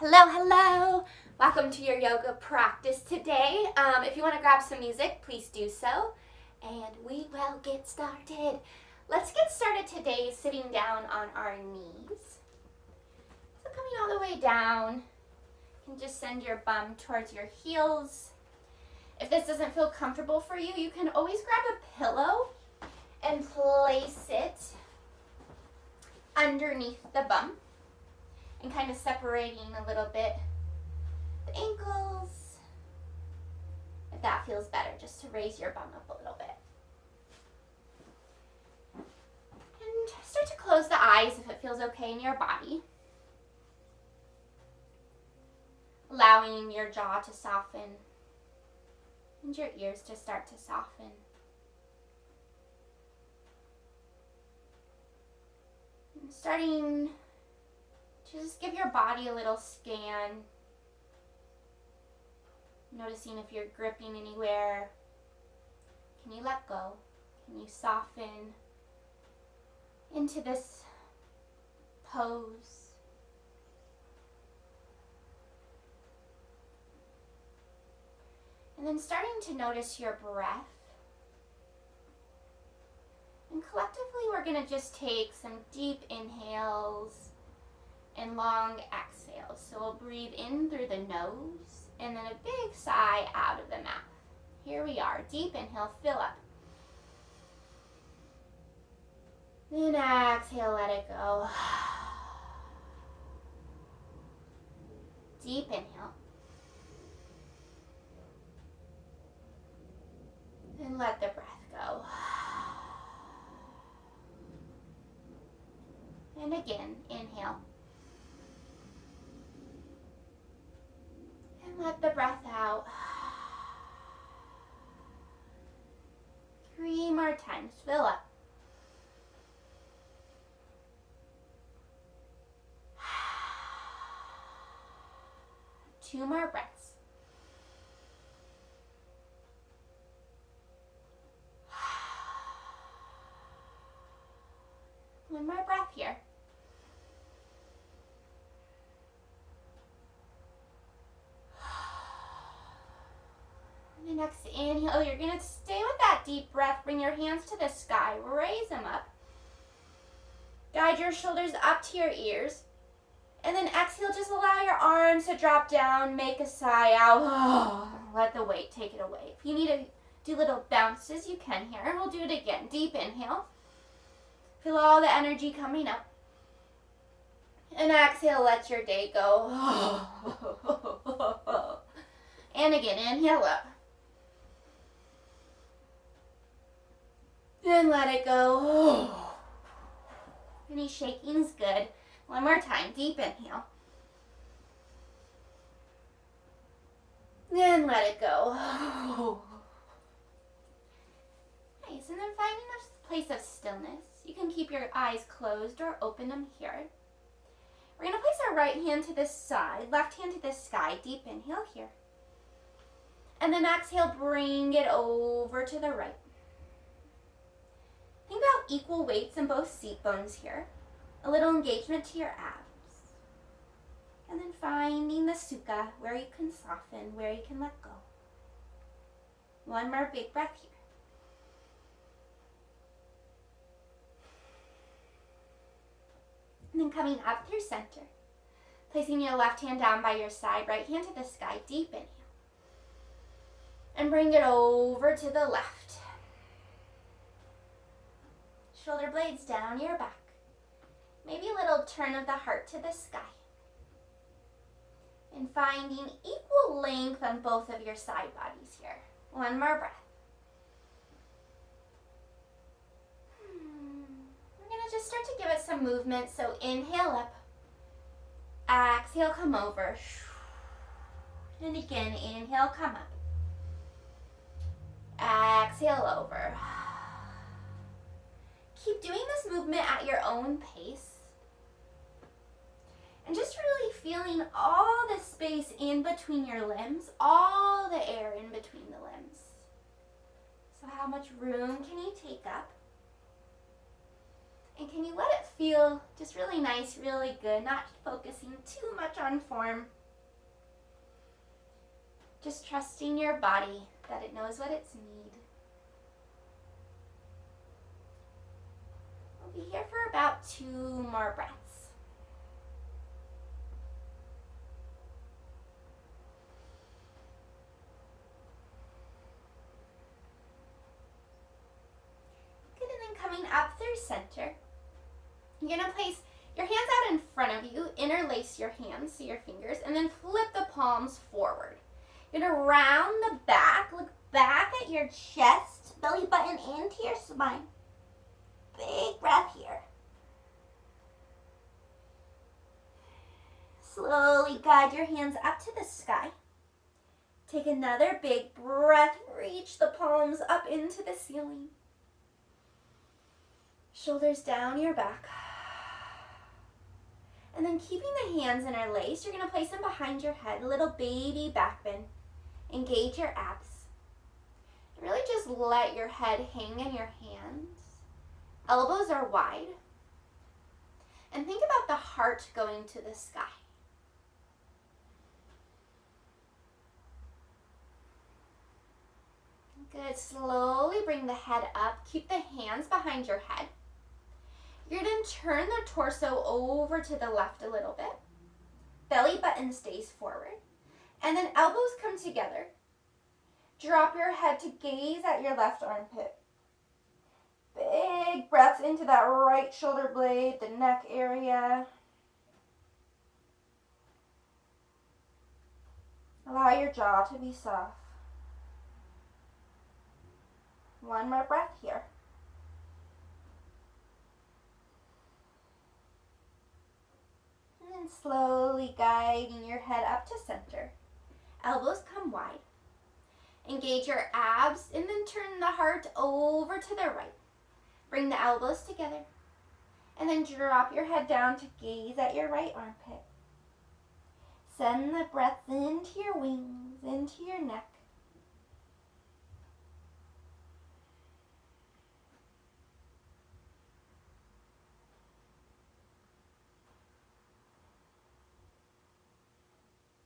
Hello, hello. Welcome to your yoga practice today. If you want to grab some music, please do so. And we will get started. Let's get started today sitting down on our knees. So coming all the way down, you can just send your bum towards your heels. If this doesn't feel comfortable for you, you can always grab a pillow and place it underneath the bum and kind of separating a little bit the ankles, if that feels better, just to raise your bum up a little bit. And start to close the eyes if it feels okay in your body, allowing your jaw to soften and your ears to start to soften. And starting to just give your body a little scan, noticing if you're gripping anywhere. Can you let go? Can you soften into this pose? And then starting to notice your breath. And collectively, we're going to just take some deep inhales and long exhales. So we'll breathe in through the nose and then a big sigh out of the mouth. Here we are. Deep inhale, fill up. Then exhale, let it go. Deep inhale. And let the breath go. And again, inhale. And let the breath out. 3 more times. Fill up. Two more breaths. One more breath here. And the next inhale, you're going to stay with that deep breath. Bring your hands to the sky. Raise them up. Guide your shoulders up to your ears. And then exhale, just allow your arms to drop down. Make a sigh out. Let the weight take it away. If you need to do little bounces, you can here. And we'll do it again. Deep inhale. Feel all the energy coming up. And exhale, let your day go. And again, inhale up. And let it go. Any shaking is good. One more time, deep inhale. And let it go. Nice, and then finding a place of stillness. You can keep your eyes closed or open them here. We're going to place our right hand to this side, left hand to the sky. Deep inhale here. And then exhale, bring it over to the right. Think about equal weights in both seat bones here. A little engagement to your abs. And then finding the sukha, where you can soften, where you can let go. One more big breath here. And then coming up through center. Placing your left hand down by your side, right hand to the sky, deep inhale. And bring it over to the left. Shoulder blades down your back. Maybe a little turn of the heart to the sky. And finding equal length on both of your side bodies here. One more breath. We're going to just start to give it some movement. So inhale up. Exhale, come over. And again, inhale, come up. Exhale over. Keep doing this movement at your own pace. And just really feeling all the space in between your limbs, all the air in between the limbs. So how much room can you take up? And can you let it feel just really nice, really good, not focusing too much on form. Just trusting your body that it knows what it's need. We'll be here for about 2 more breaths. Good, and then coming up through center, you're going to place your hands out in front of you, interlace your hands, so your fingers, and then flip the palms forward. You're going to round the back, look back at your chest, belly button into your spine. Big breath here. Slowly guide your hands up to the sky. Take another big breath, reach the palms up into the ceiling. Shoulders down your back. And then keeping the hands interlaced, you're going to place them behind your head, little baby back bend. Engage your abs. And really just let your head hang in your hands. Elbows are wide. And think about the heart going to the sky. Good. Slowly bring the head up. Keep the hands behind your head. You're going to turn the torso over to the left a little bit. Belly button stays forward. And then elbows come together. Drop your head to gaze at your left armpit. Big breaths into that right shoulder blade, the neck area. Allow your jaw to be soft. 1 more breath here. And then slowly guiding your head up to center. Elbows come wide. Engage your abs and then turn the heart over to the right. Bring the elbows together. And then drop your head down to gaze at your right armpit. Send the breath into your wings, into your neck.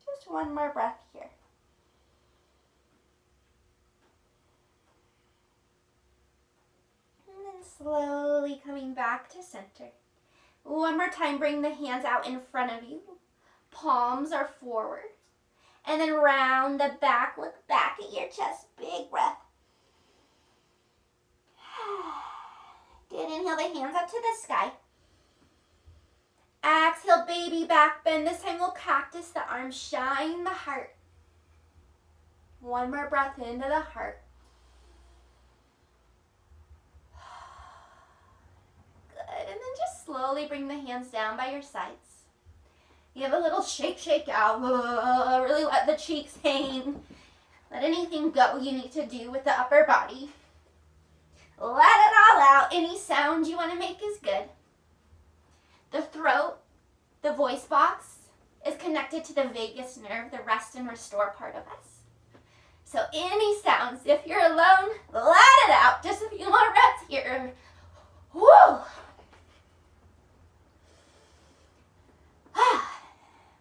Just 1 more breath here. And then slowly coming back to center. 1 more time, bring the hands out in front of you. Palms are forward. And then round the back, look back at your chest. Big breath. Good, inhale the hands up to the sky. Exhale, baby back bend. This time we'll cactus the arms, shine the heart. 1 more breath into the heart. Good, and then just slowly bring the hands down by your sides. You have a little shake out. Really let the cheeks hang. Let anything go you need to do with the upper body. Let it all out. Any sound you want to make is good. The throat, the voice box, is connected to the vagus nerve, the rest and restore part of us. So any sounds, if you're alone, let it out. Just a few more reps here. Woo!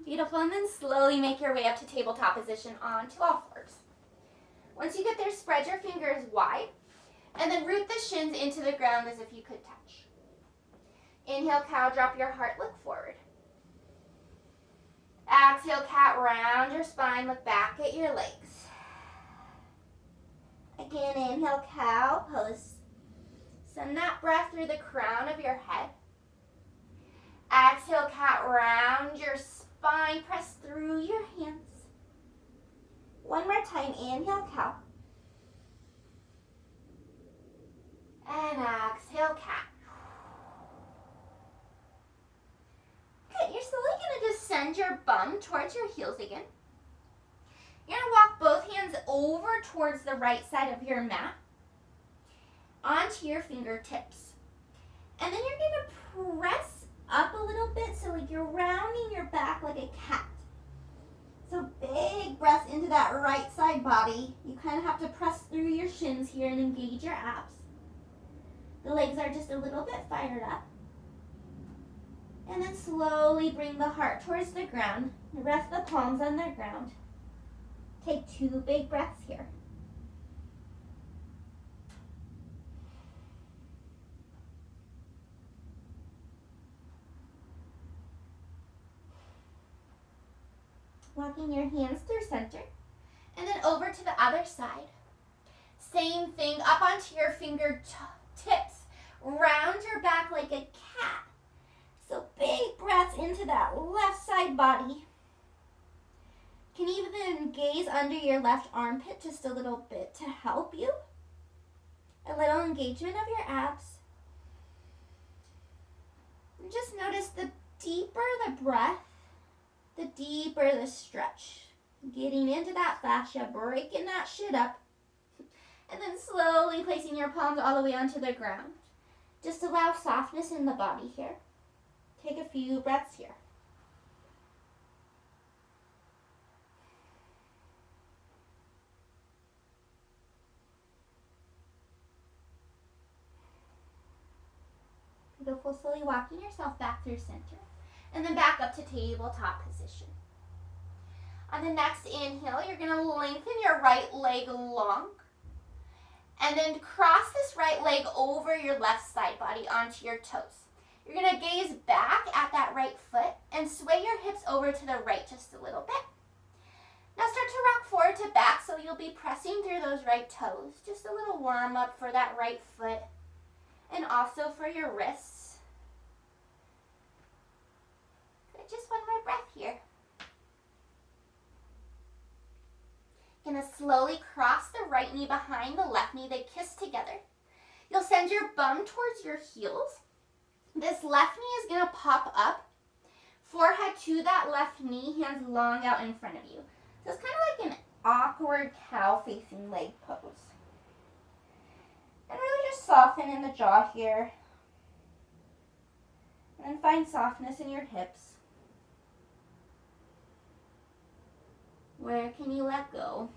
Beautiful, and then slowly make your way up to tabletop position onto all fours. Once you get there, spread your fingers wide, and then root the shins into the ground as if you could touch. Inhale, cow, drop your heart, look forward. Exhale, cat, round your spine, look back at your legs. Again, inhale, cow, pose. Send that breath through the crown of your head. Exhale, cat, round your spine, press through your hands. 1 more time, inhale, cow. And exhale, cat. Good, you're slowly going to just send your bum towards your heels again. You're going to walk both hands over towards the right side of your mat, onto your fingertips. And then you're going to press up a little bit, so like you're rounding your back like a cat. So big breath into that right side body. You kind of have to press through your shins here and engage your abs. The legs are just a little bit fired up. And then slowly bring the heart towards the ground. Rest the palms on the ground. Take 2 big breaths here. Walking your hands through center. And then over to the other side. Same thing, up onto your fingertips. Round your back like a cat. So big breaths into that left side body. Can even gaze under your left armpit just a little bit to help you. A little engagement of your abs. And just notice the deeper the breath, the deeper the stretch. Getting into that fascia, breaking that shit up. And then slowly placing your palms all the way onto the ground. Just allow softness in the body here. Take a few breaths here. Beautiful. Slowly walking yourself back through center. And then back up to tabletop position. On the next inhale, you're going to lengthen your right leg long. And then cross this right leg over your left side body onto your toes. You're going to gaze back at that right foot and sway your hips over to the right just a little bit. Now start to rock forward to back so you'll be pressing through those right toes. Just a little warm up for that right foot and also for your wrists. Good. Just one more breath here. Gonna slowly cross the right knee behind the left knee. They kiss together. You'll send your bum towards your heels. This left knee is gonna pop up. Forehead to that left knee, hands long out in front of you. So it's kind of like an awkward cow facing leg pose. And really just soften in the jaw here. And then find softness in your hips. Where can you let go?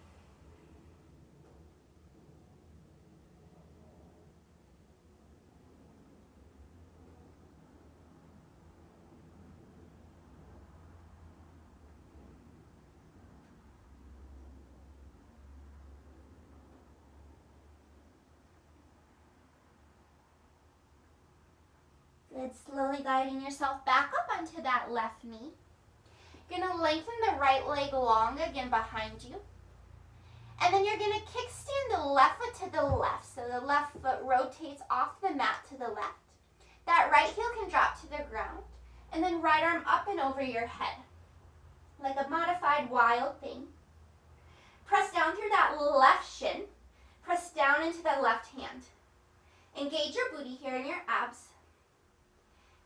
Good. Slowly guiding yourself back up onto that left knee. Gonna lengthen the right leg long again behind you. And then you're gonna kickstand the left foot to the left. So the left foot rotates off the mat to the left. That right heel can drop to the ground. And then right arm up and over your head. Like a modified wild thing. Press down through that left shin. Press down into the left hand. Engage your booty here in your abs.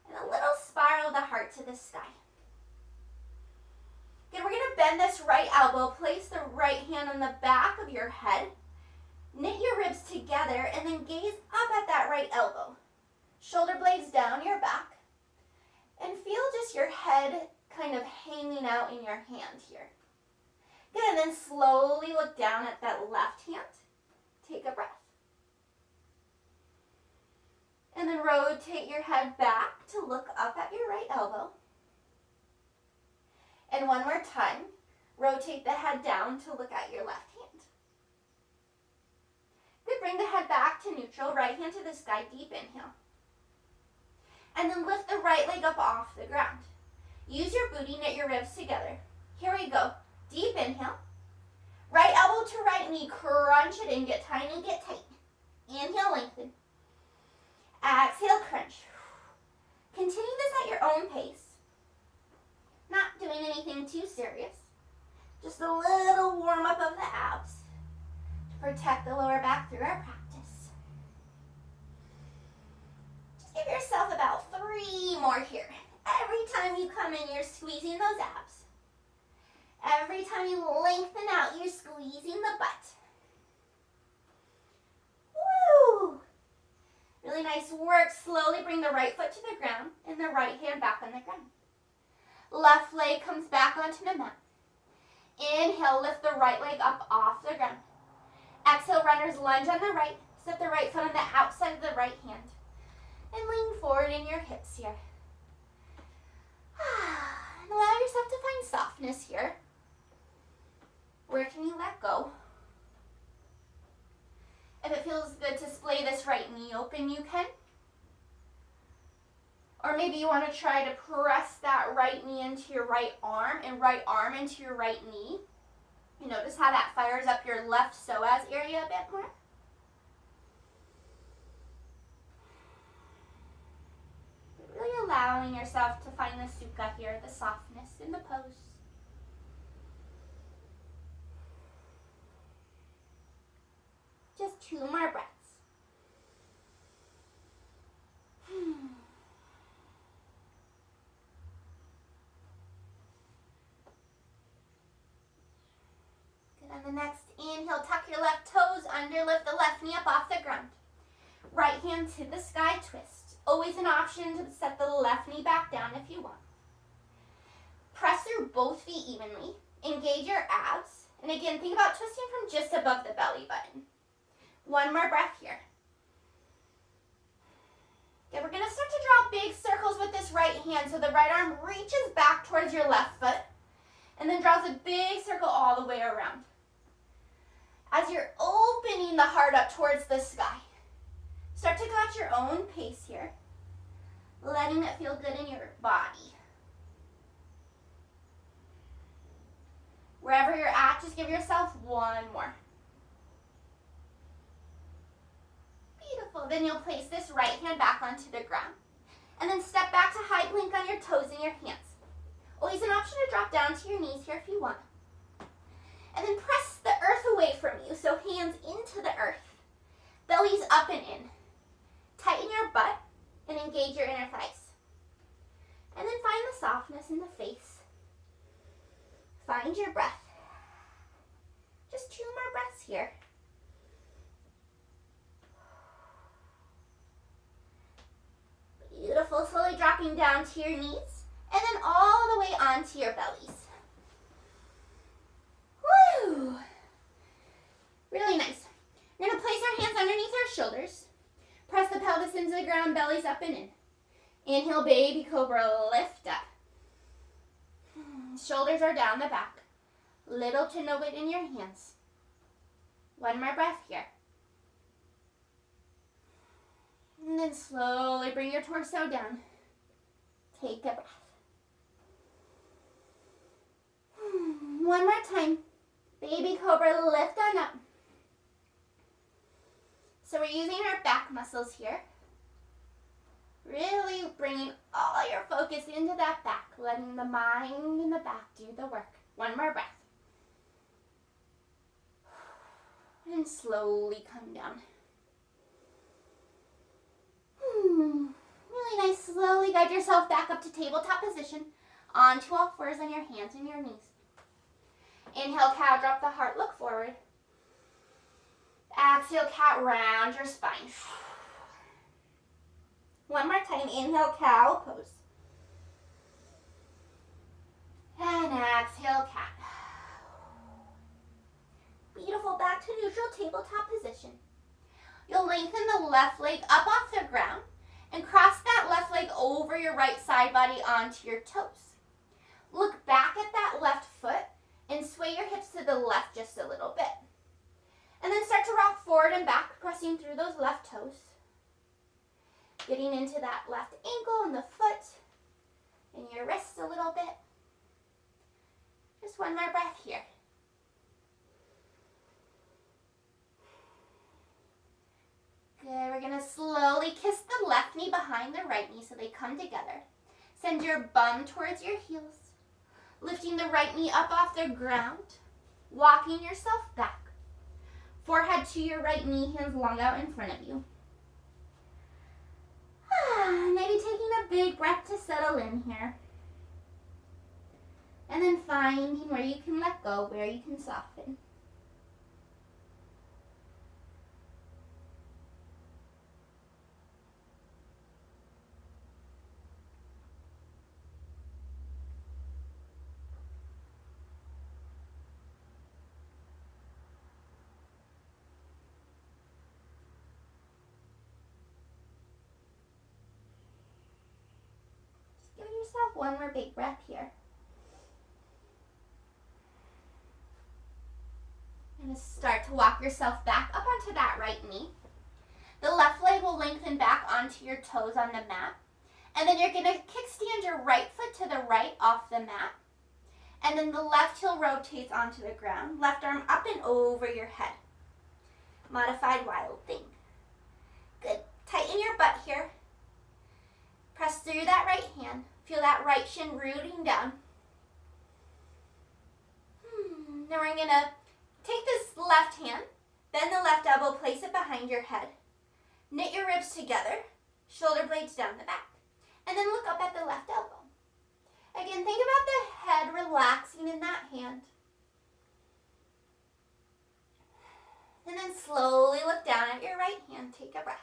And a little spiral the heart to the sky. Good, we're going to bend this right elbow. Place the right hand on the back of your head. Knit your ribs together and then gaze up at that right elbow. Shoulder blades down your back. And feel just your head kind of hanging out in your hand here. Good, and then slowly look down at that left hand. Take a breath. And then rotate your head back to look up at your right elbow. And one more time, rotate the head down to look at your left hand. Good, bring the head back to neutral, right hand to the sky, deep inhale. And then lift the right leg up off the ground. Use your booty, knit your ribs together. Here we go. Deep inhale. Right elbow to right knee, crunch it in, get tiny, get tight. Inhale, lengthen. Exhale, crunch. Continue this at your own pace. Not doing anything too serious. Just a little warm up of the abs to protect the lower back through our practice. Just give yourself about 3 more here. Every time you come in, you're squeezing those abs. Every time you lengthen out, you're squeezing the butt. Woo! Really nice work. Slowly bring the right foot to the ground and the right hand back on the ground. Left leg comes back onto the mat. Inhale, lift the right leg up off the ground. Exhale, runner's lunge on the right. Set the right foot on the outside of the right hand. And lean forward in your hips here. And allow yourself to find softness here. Where can you let go? If it feels good to splay this right knee open, you can. Or maybe you want to try to press that right knee into your right arm and right arm into your right knee. You notice how that fires up your left psoas area a bit more. Really allowing yourself to find the sukha here, the softness in the pose. Just 2 more breaths. Good. On the next inhale, tuck your left toes under, lift the left knee up off the ground. Right hand to the sky, twist. Always an option to set the left knee back down if you want. Press through both feet evenly. Engage your abs. And again, think about twisting from just above the belly button. 1 more breath here. Okay, we're going to start to draw big circles with this right hand. So the right arm reaches back towards your left foot and then draws a big circle all the way around. As you're opening the heart up towards the sky, start to go at your own pace here, letting it feel good in your body. Wherever you're at, just give yourself 1 more. Beautiful. Then you'll place this right hand back onto the ground. And then step back to high plank on your toes and your hands. Always an option to drop down to your knees here if you want. And then press the earth away from you, so hands into the earth. Belly's up and in. Tighten your butt and engage your inner thighs. And then find the softness in the face. Find your breath. Just 2 more breaths here. Beautiful. Slowly dropping down to your knees and then all the way onto your bellies. Woo! Really nice. We're going to place our hands underneath our shoulders. Press the pelvis into the ground, bellies up and in. Inhale, baby cobra, lift up. Shoulders are down the back. Little to no weight in your hands. 1 more breath here. And then slowly bring your torso down. Take a breath. 1 more time. Baby cobra, lift on up. So we're using our back muscles here. Really bringing all your focus into that back, letting the mind and the back do the work. 1 more breath. And slowly come down. Really nice. Slowly guide yourself back up to tabletop position. Onto all fours on your hands and your knees. Inhale, cow, drop the heart, look forward. Exhale, cat, round your spine. 1 more time. Inhale, cow, pose. And exhale, cat. Beautiful. Back to neutral tabletop position. You'll lengthen the left leg up off the ground and cross that left leg over your right side body onto your toes. Look back at that left foot and sway your hips to the left just a little bit. And then start to rock forward and back, pressing through those left toes. Getting into that left ankle and the foot and your wrist a little bit. Just 1 more breath here. Good. We're going to slowly kiss the left knee behind the right knee so they come together. Send your bum towards your heels. Lifting the right knee up off the ground. Walking yourself back. Forehead to your right knee, hands long out in front of you. Maybe taking a big breath to settle in here. And then finding where you can let go, where you can soften. one more big breath here. And start to walk yourself back up onto that right knee. The left leg will lengthen back onto your toes on the mat. And then you're going to kickstand your right foot to the right off the mat. And then the left heel rotates onto the ground. Left arm up and over your head. Modified wild thing. Good. Tighten your butt here. Press through that right hand. Feel that right shin rooting down. Now we're going to take this left hand, bend the left elbow, place it behind your head. Knit your ribs together, shoulder blades down the back. And then look up at the left elbow. Again, think about the head relaxing in that hand. And then slowly look down at your right hand. Take a breath.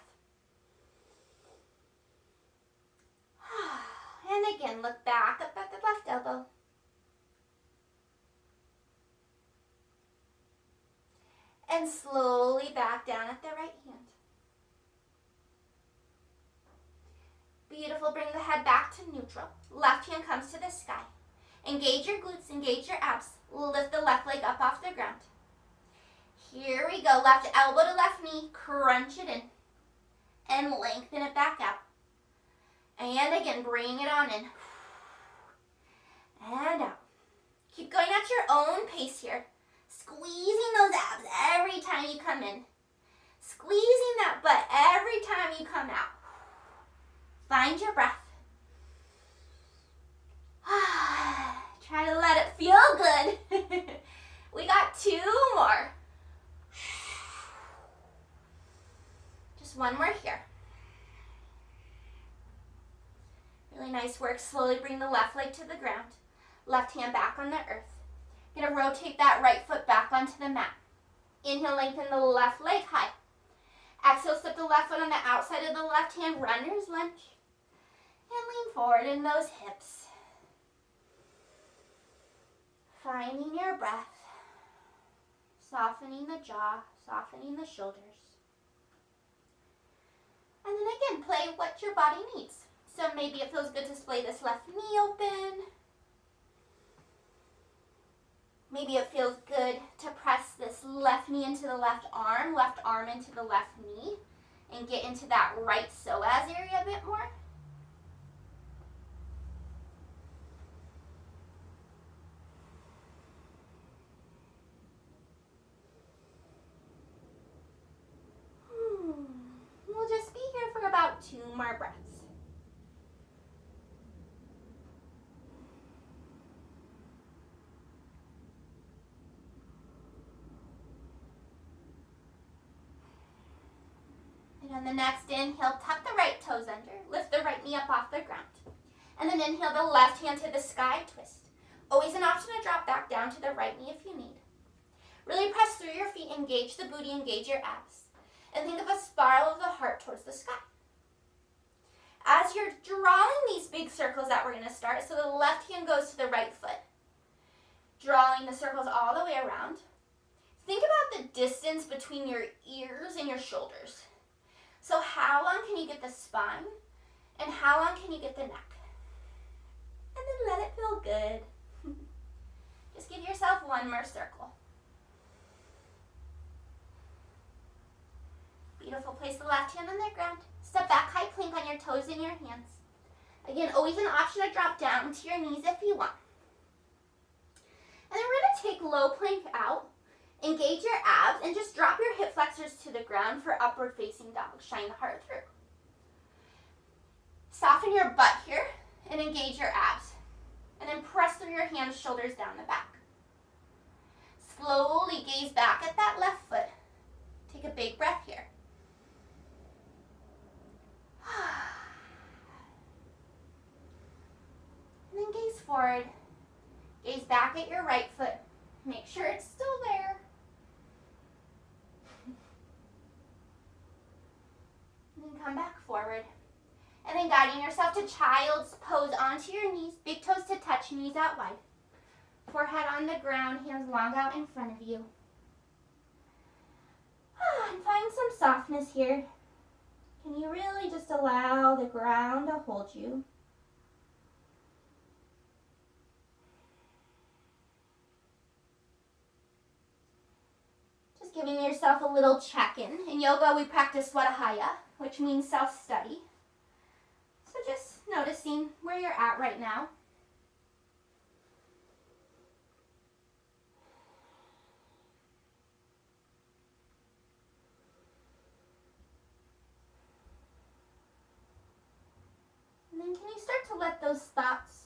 And again, look back up at the left elbow. And slowly back down at the right hand. Beautiful. Bring the head back to neutral. Left hand comes to the sky. Engage your glutes, engage your abs. Lift the left leg up off the ground. Here we go. Left elbow to left knee. Crunch it in. And lengthen it back out. And again, bring it on in. And out. Keep going at your own pace here. Squeezing those abs every time you come in. Squeezing that butt every time you come out. Find your breath. Try to let it feel good. We got 2 more. Just 1 more here. Really nice work. Slowly bring the left leg to the ground. Left hand back on the earth. Gonna rotate that right foot back onto the mat. Inhale, lengthen the left leg high. Exhale, step the left foot on the outside of the left hand, runner's lunge. And lean forward in those hips. Finding your breath. Softening the jaw, softening the shoulders. And then again, play what your body needs. So maybe it feels good to splay this left knee open. Maybe it feels good to press this left knee into the left arm into the left knee, and get into that right psoas area a bit more. We'll just be here for about 2 more breaths. And on the next inhale, tuck the right toes under. Lift the right knee up off the ground. And then inhale the left hand to the sky, twist. Always an option to drop back down to the right knee if you need. Really press through your feet, engage the booty, engage your abs. And think of a spiral of the heart towards the sky. As you're drawing these big circles that we're going to start, so the left hand goes to the right foot. Drawing the circles all the way around. Think about the distance between your ears and your shoulders. So how long can you get the spine? And how long can you get the neck? And then let it feel good. Just give yourself 1 more circle. Beautiful. Place the left hand on the ground. Step back, high plank on your toes and your hands. Again, always an option to drop down to your knees if you want. And then we're going to take low plank out. Engage your abs and just drop your hip flexors to the ground for upward facing dog. Shine the heart through. Soften your butt here and engage your abs. And then press through your hands, shoulders down the back. Slowly gaze back at that left foot. Take a big breath here. And then gaze forward. Gaze back at your right foot. Make sure it's still there. And then come back forward. And then guiding yourself to child's pose onto your knees. Big toes to touch, knees out wide. Forehead on the ground, hands long out in front of you. And find some softness here. Can you really just allow the ground to hold you? giving yourself a little check-in. In yoga, we practice Swadhyaya, which means self-study. So just noticing where you're at right now. And then can you start to let those thoughts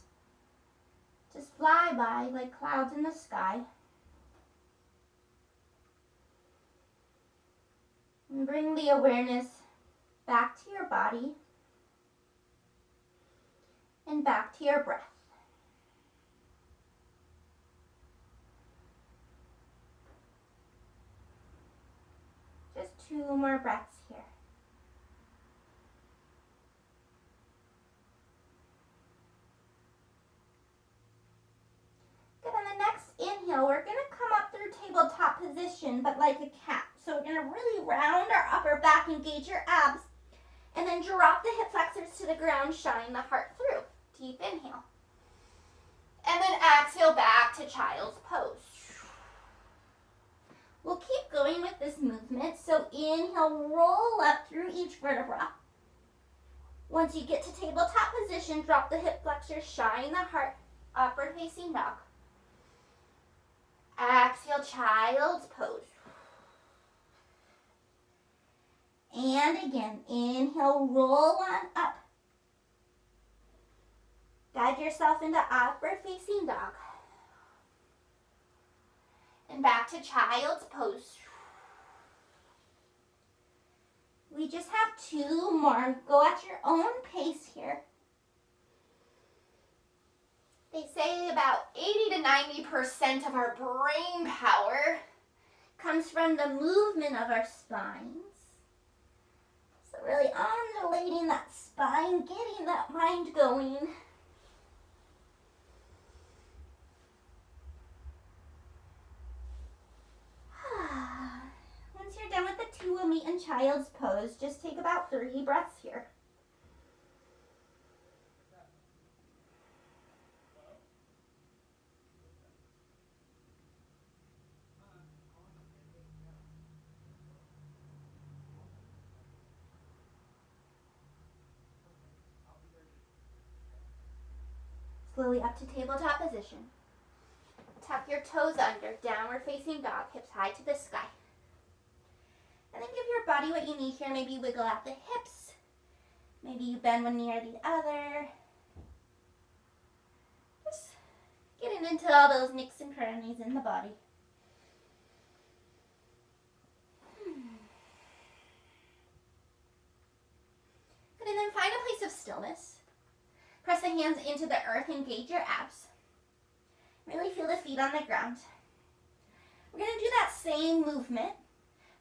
just fly by like clouds in the sky? And bring the awareness back to your body and back to your breath. Just 2 more breaths here. Good, on the next inhale, we're going to come up through tabletop position, but like a cat. So we're going to really round our upper back, engage your abs, and then drop the hip flexors to the ground, shine the heart through. Deep inhale. And then exhale back to child's pose. We'll keep going with this movement. So inhale, roll up through each vertebra. Once you get to tabletop position, drop the hip flexors, shine the heart, upward facing dog. Exhale, child's pose. And again, inhale, roll on up. Guide yourself into upward facing dog. And back to child's pose. We just have 2 more. Go at your own pace here. They say about 80 to 90% of our brain power comes from the movement of our spines. So really undulating that spine, getting that mind going. Once you're done with the 2, we'll meet in child's pose. Just take about 3 breaths here. Slowly up to tabletop position. Tuck your toes under, downward facing dog, hips high to the sky. And then give your body what you need here. Maybe wiggle out the hips. Maybe you bend one knee or the other. Just getting into all those nicks and crannies in the body. Good, and then find a place of stillness. Press the hands into the earth, engage your abs. Really feel the feet on the ground. We're going to do that same movement.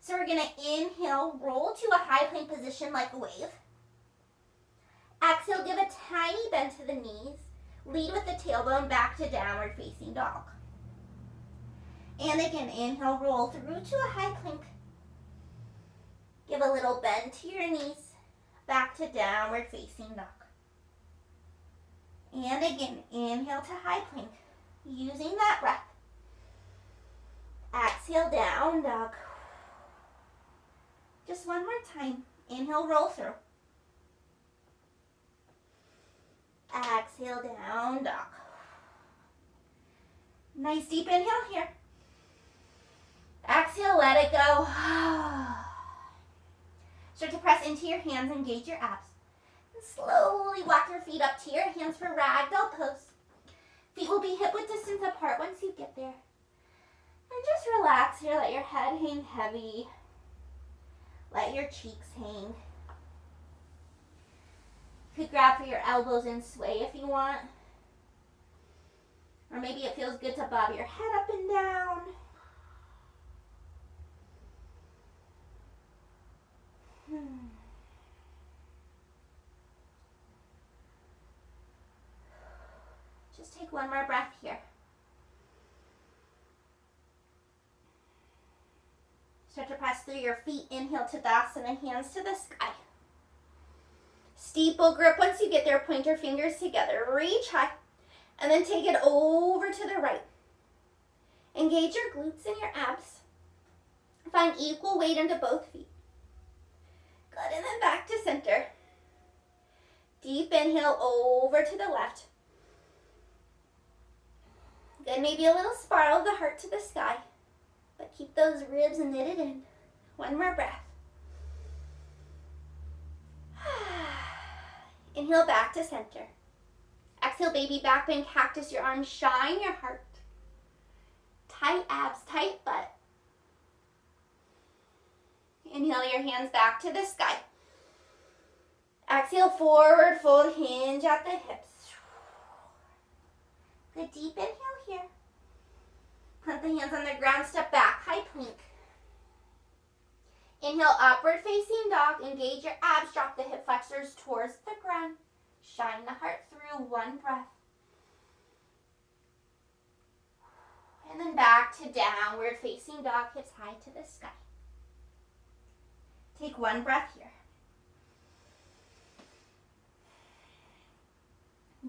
So we're going to inhale, roll to a high plank position like a wave. Exhale, give a tiny bend to the knees. Lead with the tailbone back to downward facing dog. And again, inhale, roll through to a high plank. Give a little bend to your knees, back to downward facing dog. And again, inhale to high plank, using that breath. Exhale, down dog. Just one more time. Inhale, roll through. Exhale, down dog. Nice deep inhale here. Exhale, let it go. Start to press into your hands, engage your abs. And slowly walk your feet up to your hands for ragdoll pose. Feet will be hip-width distance apart once you get there. And just relax here, let your head hang heavy. Let your cheeks hang. You could grab for your elbows and sway if you want. Or maybe it feels good to bob your head up and down. Just take one more breath here. Start to press through your feet. Inhale to Tadasana, hands to the sky. Steeple grip. Once you get there, point your fingers together. Reach high. And then take it over to the right. Engage your glutes and your abs. Find equal weight into both feet. Good, and then back to center. Deep inhale over to the left. Good, maybe a little spiral of the heart to the sky, but keep those ribs knitted in. One more breath. Inhale back to center. Exhale, baby back bend, cactus your arms, shine your heart. Tight abs, tight butt. Inhale your hands back to the sky. Exhale, forward fold, hinge at the hips. Good, deep inhale here. Plant the hands on the ground, step back, high plank. Inhale, upward facing dog. Engage your abs, drop the hip flexors towards the ground. Shine the heart through, one breath. And then back to downward facing dog, hips high to the sky. Take one breath here.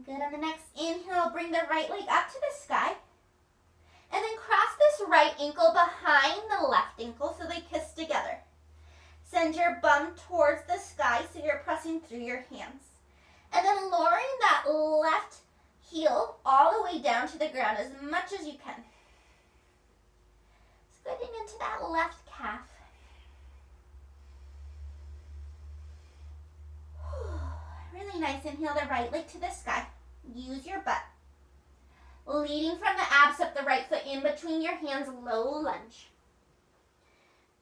Good, on the next inhale, bring the right leg up to the sky. And then cross this right ankle behind the left ankle so they kiss together. Send your bum towards the sky so you're pressing through your hands. And then lowering that left heel all the way down to the ground as much as you can. Squatting into that left calf. Really nice. Inhale the right leg to the sky. Use your butt. Leading from the abs up the right foot in between your hands, low lunge.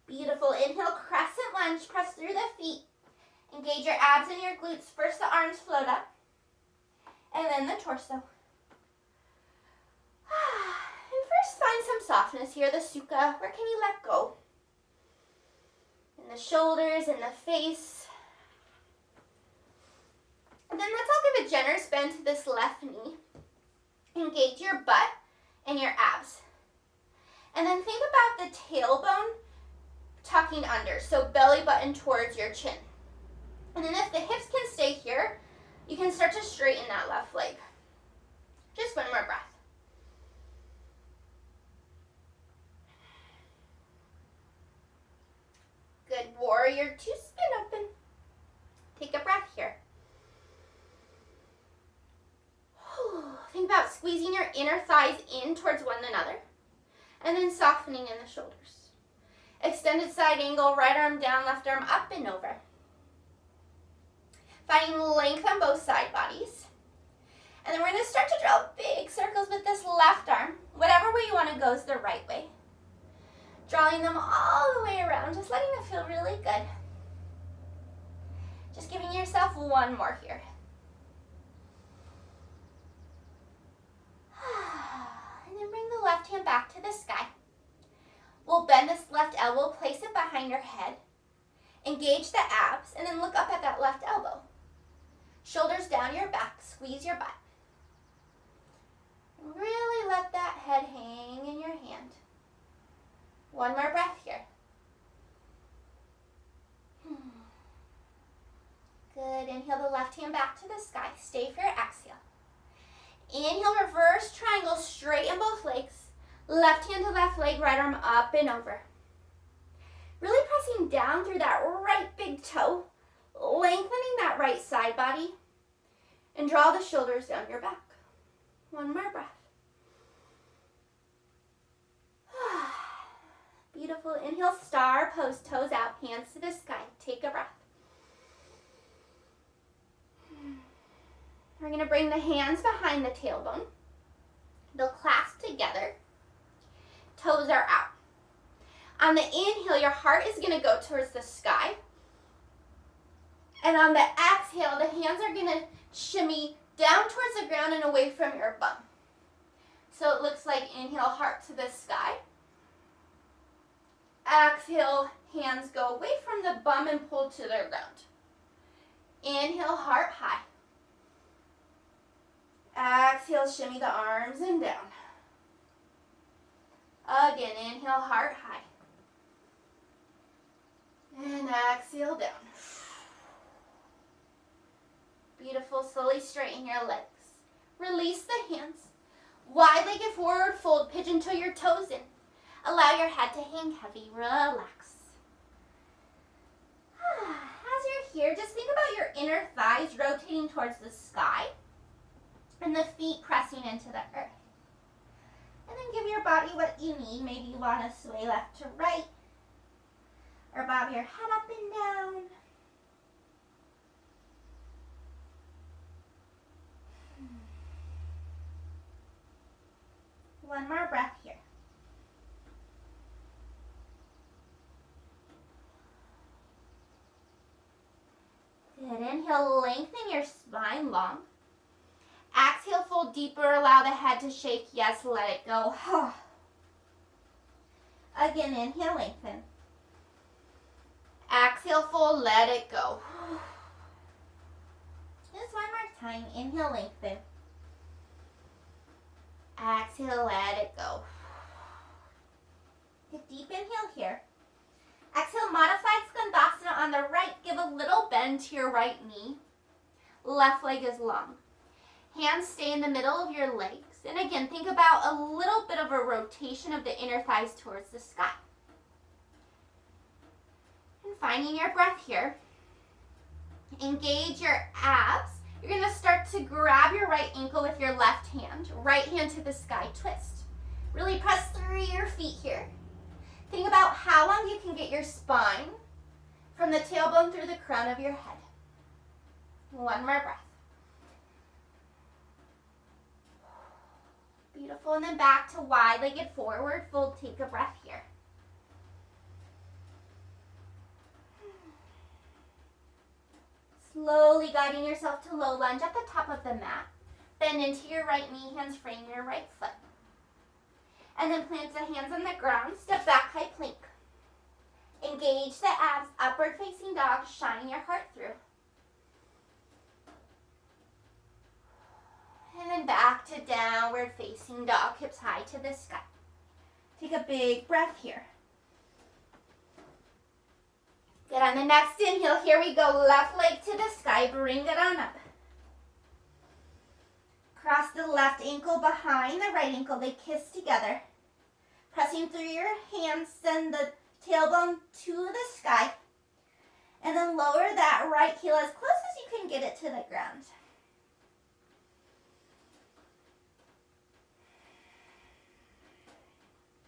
Beautiful. Inhale, crescent lunge. Press through the feet. Engage your abs and your glutes. First the arms float up. And then the torso. And first find some softness here. The sukha. Where can you let go? In the shoulders, in the face. And then let's all give a generous bend to this left knee. Engage your butt and your abs. And then think about the tailbone tucking under, so belly button towards your chin. And then if the hips can stay here, you can start to straighten that left leg. Just one more breath. Good, warrior two, spin open. Take a breath here. Think about squeezing your inner thighs in towards one another, and then softening in the shoulders. Extended side angle, right arm down, left arm up and over. Finding length on both side bodies. And then we're going to start to draw big circles with this left arm. Whatever way you want to go is the right way. Drawing them all the way around, just letting it feel really good. Just giving yourself one more here. And then bring the left hand back to the sky. We'll bend this left elbow, place it behind your head. Engage the abs, and then look up at that left elbow. Shoulders down your back, squeeze your butt. Really let that head hang in your hand. One more breath here. Good, inhale the left hand back to the sky. Stay for your exhale. Inhale, reverse triangle, straighten both legs. Left hand to left leg, right arm up and over. Really pressing down through that right big toe, lengthening that right side body, and draw the shoulders down your back. One more breath. Beautiful. Inhale, star pose, toes out, hands to the sky. Take a breath. We're going to bring the hands behind the tailbone. They'll clasp together. Toes are out. On the inhale, your heart is going to go towards the sky. And on the exhale, the hands are going to shimmy down towards the ground and away from your bum. So it looks like inhale, heart to the sky. Exhale, hands go away from the bum and pull to the ground. Inhale, heart high. Exhale, shimmy the arms and down. Again, inhale, heart high. And exhale, down. Beautiful. Slowly straighten your legs. Release the hands. Wide-legged forward fold, pigeon toe your toes in. Allow your head to hang heavy. Relax. As you're here, just think about your inner thighs rotating towards the sky and the feet pressing into the earth. And then give your body what you need. Maybe you want to sway left to right or bob your head up and down. One more breath here. Good. Inhale, lengthen your spine long. Exhale, fold deeper. Allow the head to shake. Yes, let it go. Again, inhale, lengthen. Exhale, fold, let it go. Just one more time. Inhale, lengthen. Exhale, let it go. Good, deep inhale here. Exhale, modified Skandasana on the right. Give a little bend to your right knee. Left leg is long. Hands stay in the middle of your legs. And again, think about a little bit of a rotation of the inner thighs towards the sky. And finding your breath here. Engage your abs. You're going to start to grab your right ankle with your left hand. Right hand to the sky, twist. Really press through your feet here. Think about how long you can get your spine from the tailbone through the crown of your head. One more breath. Beautiful. And then back to wide-legged forward fold. Take a breath here. Slowly guiding yourself to low lunge at the top of the mat. Bend into your right knee, hands frame your right foot. And then plant the hands on the ground, step back, high plank. Engage the abs, upward facing dog, shine your heart through. And then back to downward facing dog, hips high to the sky. Take a big breath here. Good, on the next inhale, here we go. Left leg to the sky, bring it on up. Cross the left ankle behind the right ankle, they kiss together. Pressing through your hands, send the tailbone to the sky. And then lower that right heel as close as you can get it to the ground.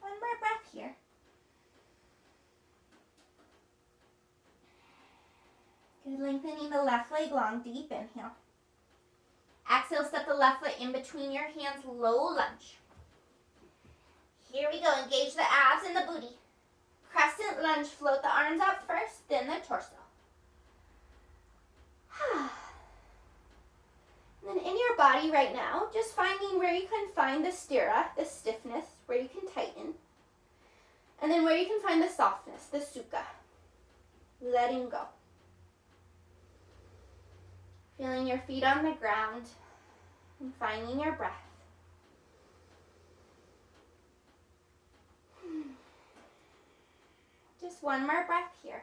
One more breath here. Good, lengthening the left leg long, deep inhale. Exhale, step the left foot in between your hands, low lunge. Here we go, engage the abs and the booty. Crescent lunge, float the arms out first, then the torso. And then in your body right now, just finding where you can find the stira, the stiffness, where you can tighten. And then where you can find the softness, the sukha. Letting go. Feeling your feet on the ground and finding your breath. Just one more breath here.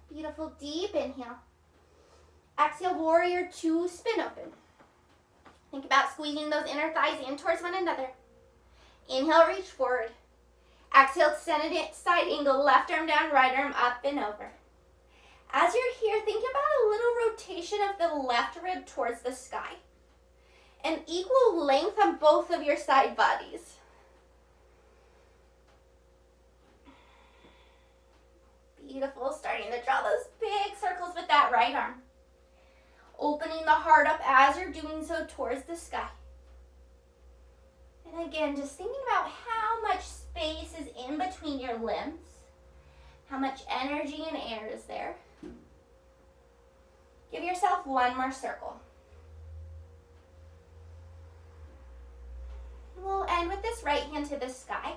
Beautiful, deep inhale. Exhale, warrior two, spin open. Think about squeezing those inner thighs in towards one another. Inhale, reach forward. Exhale, side angle, left arm down, right arm up and over. As you're here, think about a little rotation of the left rib towards the sky. And equal length on both of your side bodies. Beautiful, starting to draw those big circles with that right arm. Opening the heart up as you're doing so towards the sky. And again, just thinking about how much space is in between your limbs. How much energy and air is there. Give yourself one more circle. We'll end with this right hand to the sky.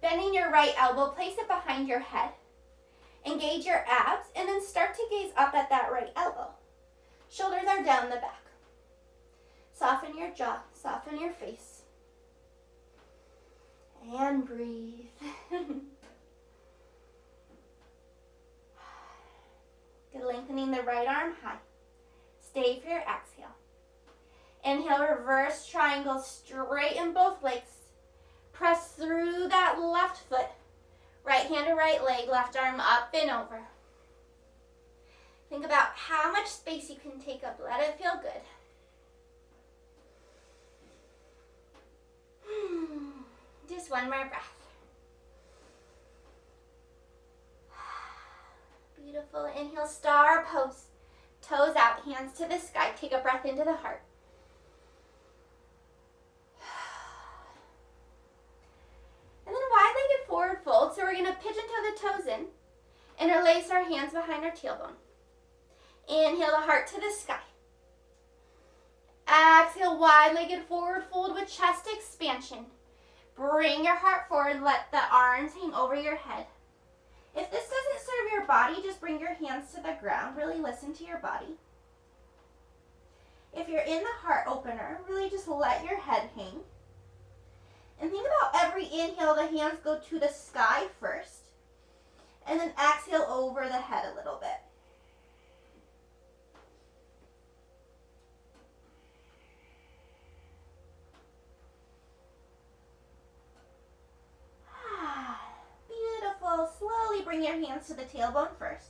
Bending your right elbow, place it behind your head. Engage your abs and then start to gaze up at that right elbow. Shoulders are down the back. Soften your jaw, soften your face. And breathe. Good, lengthening the right arm high. Stay for your exhale. Inhale, reverse triangle, straighten both legs. Press through that left foot. Right hand to right leg, left arm up and over. Think about how much space you can take up. Let it feel good. Just one more breath. Beautiful. Inhale, star pose. Toes out, hands to the sky. Take a breath into the heart. And then wide-legged forward fold. So we're going to pigeon toe the toes in. Interlace our hands behind our tailbone. Inhale the heart to the sky. Exhale, wide-legged forward fold with chest expansion. Bring your heart forward. Let the arms hang over your head. If this doesn't serve your body, just bring your hands to the ground. Really listen to your body. If you're in the heart opener, really just let your head hang. And think about every inhale, the hands go to the sky first. And then exhale over the head a little bit. Slowly bring your hands to the tailbone first.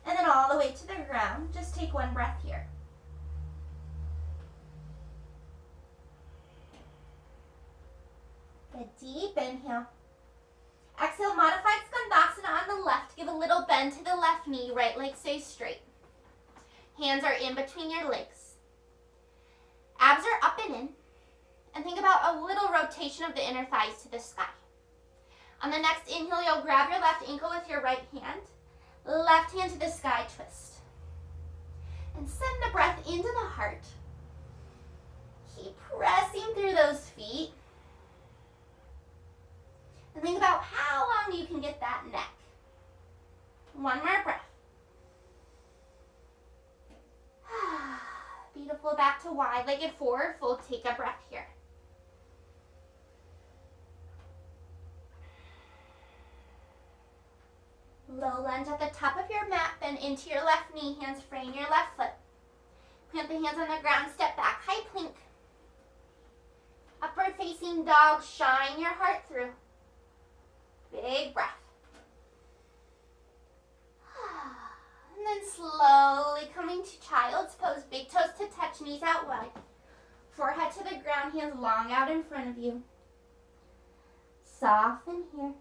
And then all the way to the ground. Just take one breath here. A deep inhale. Exhale, modified Skandasana on the left. Give a little bend to the left knee. Right leg stays straight. Hands are in between your legs. Abs are up and in. And think about a little rotation of the inner thighs to the sky. On the next inhale, you'll grab your left ankle with your right hand. Left hand to the sky, twist. And send the breath into the heart. Keep pressing through those feet. And think about how long you can get that neck. One more breath. Beautiful. Back to wide-legged forward fold. Take a breath here. Low lunge at the top of your mat, bend into your left knee, hands frame your left foot. Plant the hands on the ground, step back, high plank. Upward facing dog, shine your heart through. Big breath. And then slowly coming to child's pose, big toes to touch, knees out wide. Forehead to the ground, hands long out in front of you. Soften here.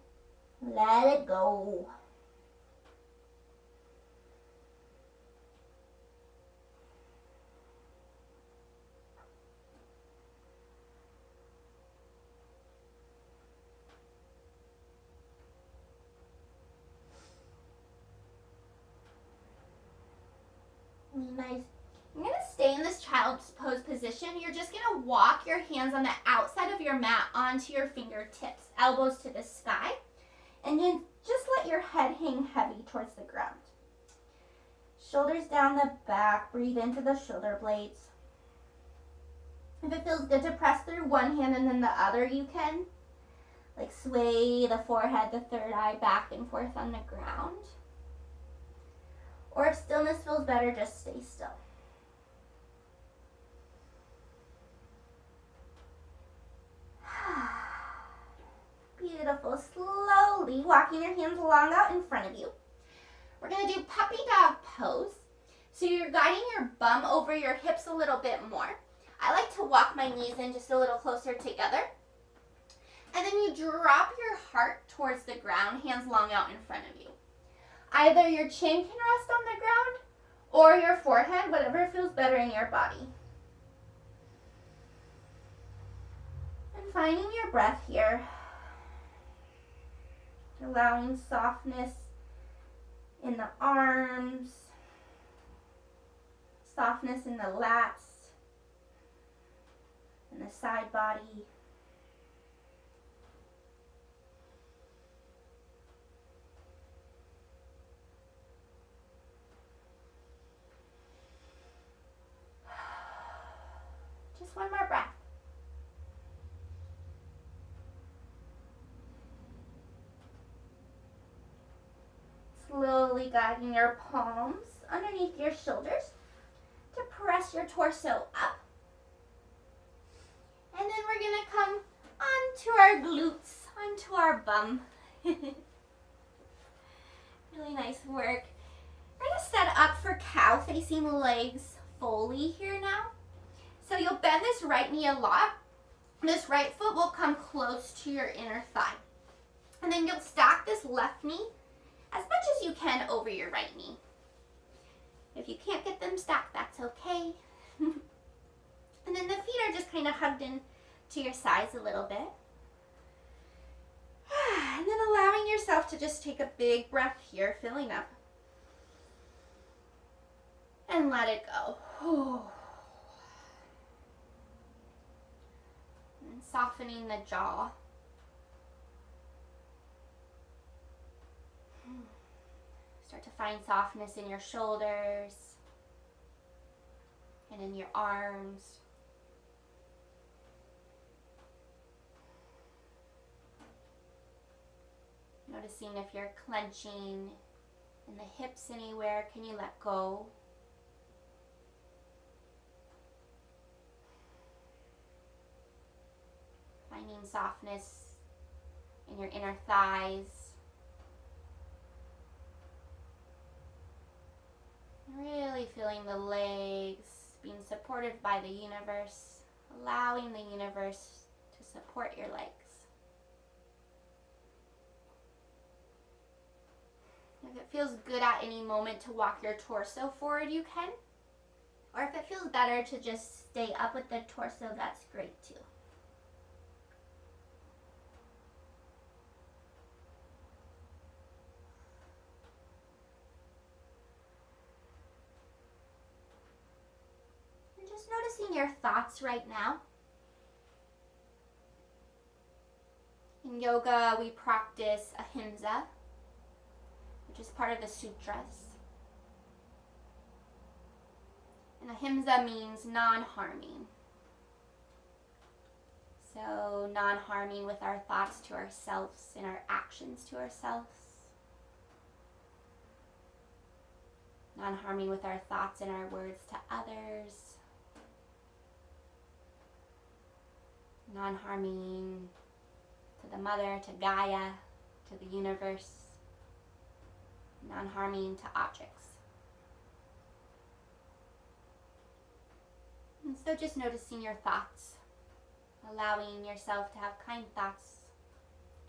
Let it go. Nice. You're going to stay in this child's pose position. You're just going to walk your hands on the outside of your mat onto your fingertips, elbows to the sky. And then just let your head hang heavy towards the ground. Shoulders down the back. Breathe into the shoulder blades. If it feels good to press through one hand and then the other, you can. Like sway the forehead, the third eye back and forth on the ground. Or if stillness feels better, just stay still. Beautiful. Slowly walking your hands long out in front of you. We're going to do puppy dog pose. So you're guiding your bum over your hips a little bit more. I like to walk my knees in just a little closer together. And then you drop your heart towards the ground, hands long out in front of you. Either your chin can rest on the ground or your forehead, whatever feels better in your body. And finding your breath here. Allowing softness in the arms, softness in the lats, and the side body. Just one more breath. Slowly guiding your palms underneath your shoulders to press your torso up. to our glutes, onto our bum. Really nice work. We're going to set up for cow facing legs fully here now. So you'll bend this right knee a lot. This right foot will come close to your inner thigh. And then you'll stack this left knee as much as you can over your right knee. If you can't get them stacked, that's okay. And then the feet are just kind of hugged in to your sides a little bit. And then allowing yourself to just take a big breath here, filling up. And let it go. And softening the jaw. Start to find softness in your shoulders and in your arms. Noticing if you're clenching in the hips anywhere, can you let go? Finding softness in your inner thighs. Really feeling the legs being supported by the universe, allowing the universe to support your legs. If it feels good at any moment to walk your torso forward, you can. Or if it feels better to just stay up with the torso, that's great too. And just noticing your thoughts right now. In yoga, we practice ahimsa, which is part of the sutras. And ahimsa means non-harming. So non-harming with our thoughts to ourselves and our actions to ourselves. Non-harming with our thoughts and our words to others. Non-harming to the mother, to Gaia, to the universe. Non-harming to objects. And so just noticing your thoughts, allowing yourself to have kind thoughts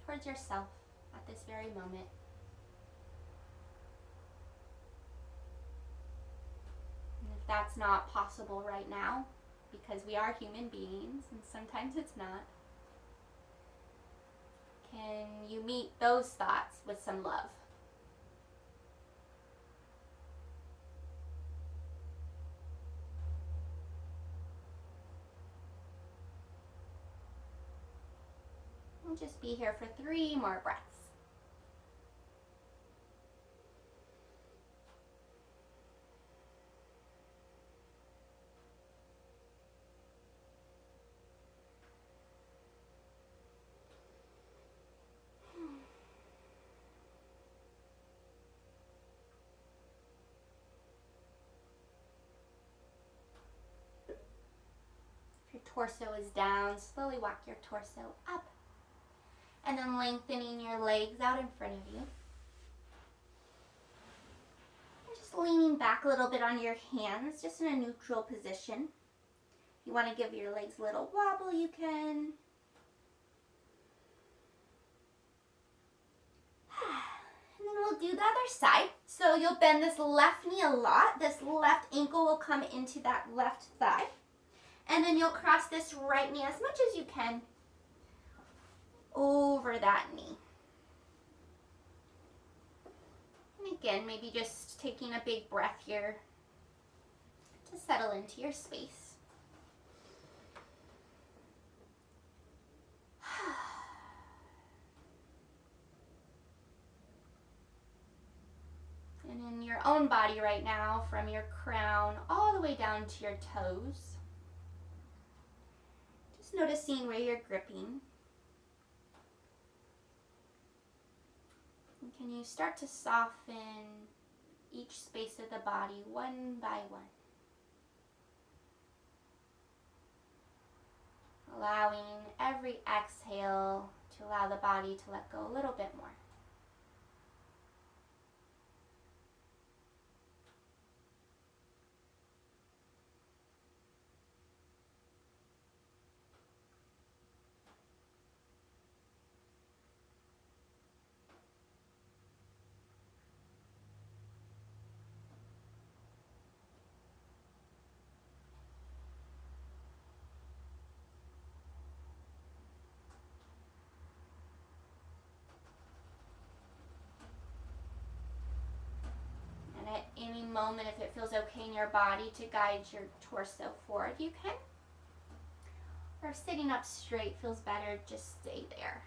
towards yourself at this very moment. And if that's not possible right now, because we are human beings and sometimes it's not, can you meet those thoughts with some love? We'll just be here for 3 more breaths. If your torso is down, slowly walk your torso up. And then lengthening your legs out in front of you. And just leaning back a little bit on your hands, just in a neutral position. If you want to give your legs a little wobble, you can. And then we'll do the other side. So you'll bend this left knee a lot. This left ankle will come into that left thigh. And then you'll cross this right knee as much as you can over that knee. And again, maybe just taking a big breath here to settle into your space. And in your own body right now, from your crown all the way down to your toes, just noticing where you're gripping. Can you start to soften each space of the body one by one? Allowing every exhale to allow the body to let go a little bit more. At any moment, if it feels okay in your body to guide your torso forward, you can. Or if sitting up straight feels better, just stay there.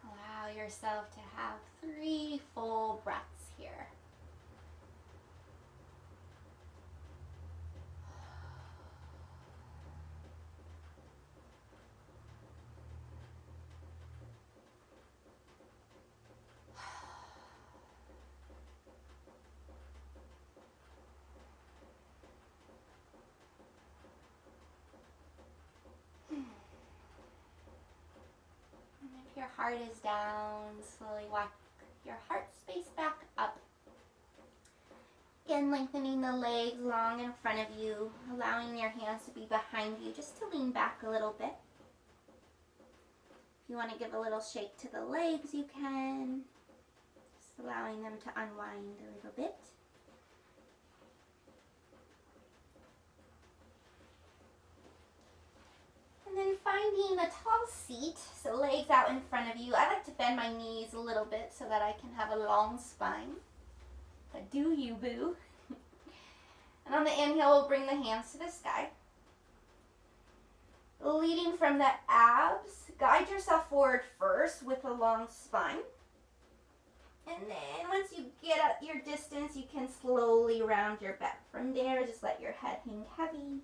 Allow yourself to have 3 full breaths here. If your heart is down, slowly walk your heart space back up. Again, lengthening the legs long in front of you, allowing your hands to be behind you, just to lean back a little bit. If you want to give a little shake to the legs, you can. Just allowing them to unwind a little bit. And then finding a tall seat, so legs out in front of you. I like to bend my knees a little bit so that I can have a long spine. But do you, boo? And on the inhale, we'll bring the hands to the sky. Leading from the abs, guide yourself forward first with a long spine. And then once you get up your distance, you can slowly round your back. From there, just let your head hang heavy.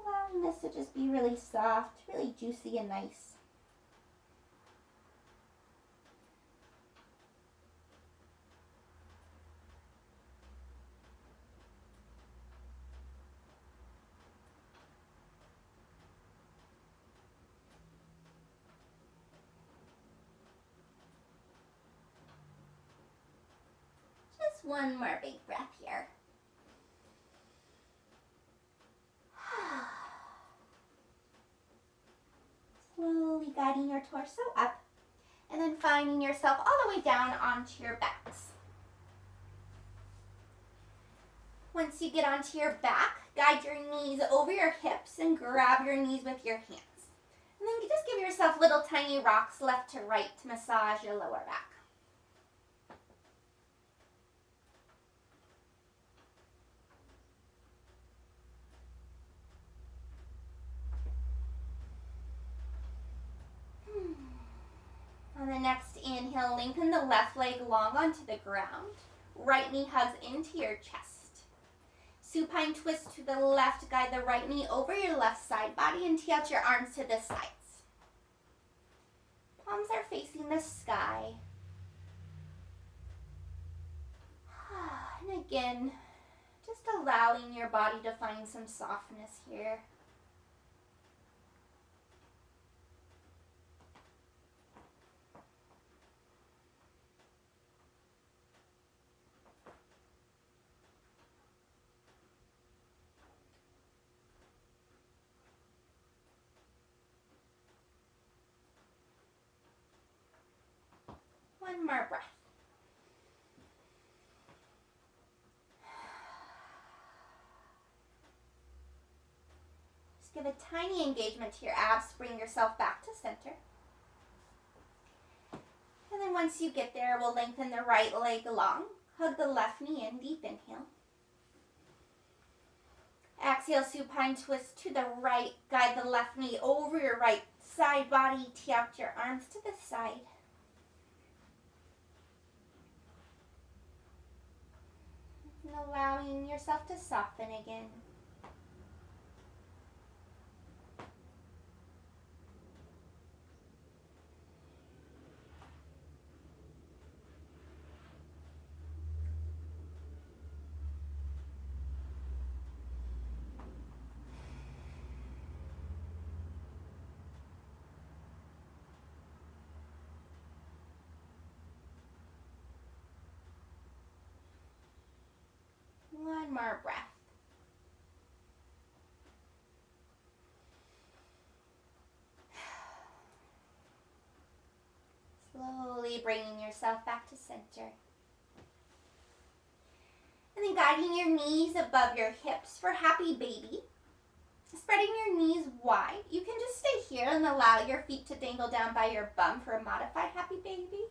Allowing this to just be really soft, really juicy and nice. Just one more big breath here. Slowly guiding your torso up, and then finding yourself all the way down onto your backs. Once you get onto your back, guide your knees over your hips and grab your knees with your hands. And then just give yourself little tiny rocks left to right to massage your lower back. On the next inhale, lengthen the left leg long onto the ground. Right knee hugs into your chest. Supine twist to the left, guide the right knee over your left side body and tee out your arms to the sides. Palms are facing the sky. And again, just allowing your body to find some softness here. more breath. Just give a tiny engagement to your abs. Bring yourself back to center. And then once you get there, we'll lengthen the right leg long. Hug the left knee in, deep inhale. Exhale, supine twist to the right. Guide the left knee over your right side body. Tee out your arms to the side. And allowing yourself to soften again. One more breath. Slowly bringing yourself back to center. And then guiding your knees above your hips for happy baby. Spreading your knees wide. You can just stay here and allow your feet to dangle down by your bum for a modified happy baby.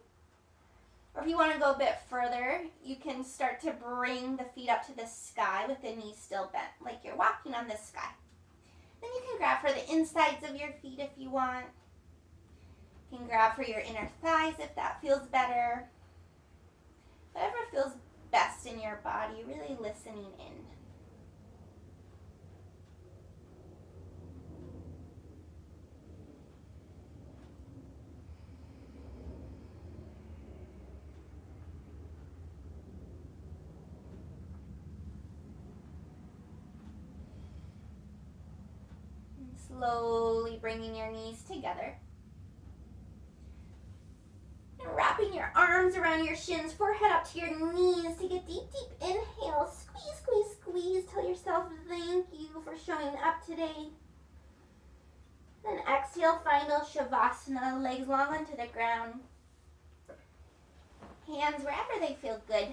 Or if you want to go a bit further, you can start to bring the feet up to the sky with the knees still bent, like you're walking on the sky. Then you can grab for the insides of your feet if you want. You can grab for your inner thighs if that feels better. Whatever feels best in your body, really listening in. Slowly bringing your knees together. And wrapping your arms around your shins, forehead up to your knees. Take a deep, deep inhale. Squeeze, squeeze, squeeze. Tell yourself thank you for showing up today. Then exhale, final Shavasana. Legs long onto the ground. Hands wherever they feel good.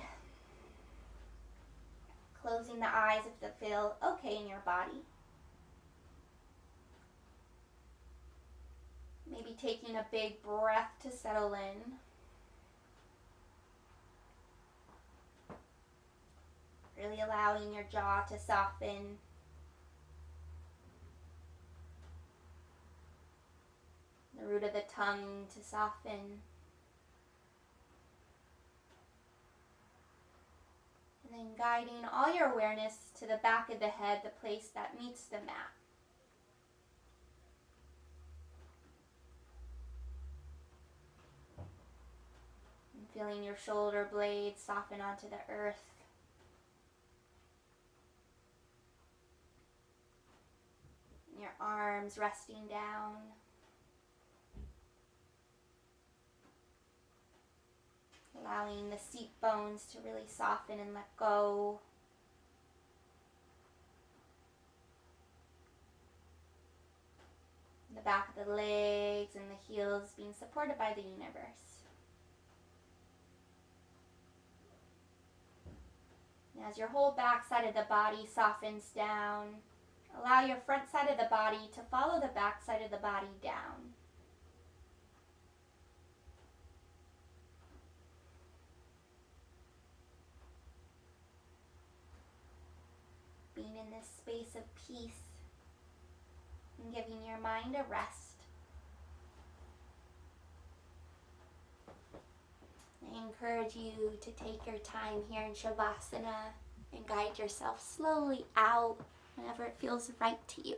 Closing the eyes if they feel okay in your body. Maybe taking a big breath to settle in. Really allowing your jaw to soften. The root of the tongue to soften. And then guiding all your awareness to the back of the head, the place that meets the mat. Feeling your shoulder blades soften onto the earth. Your arms resting down. Allowing the seat bones to really soften and let go. The back of the legs and the heels being supported by the universe. As your whole back side of the body softens down, allow your front side of the body to follow the back side of the body down. Being in this space of peace and giving your mind a rest. I encourage you to take your time here in Shavasana and guide yourself slowly out whenever it feels right to you.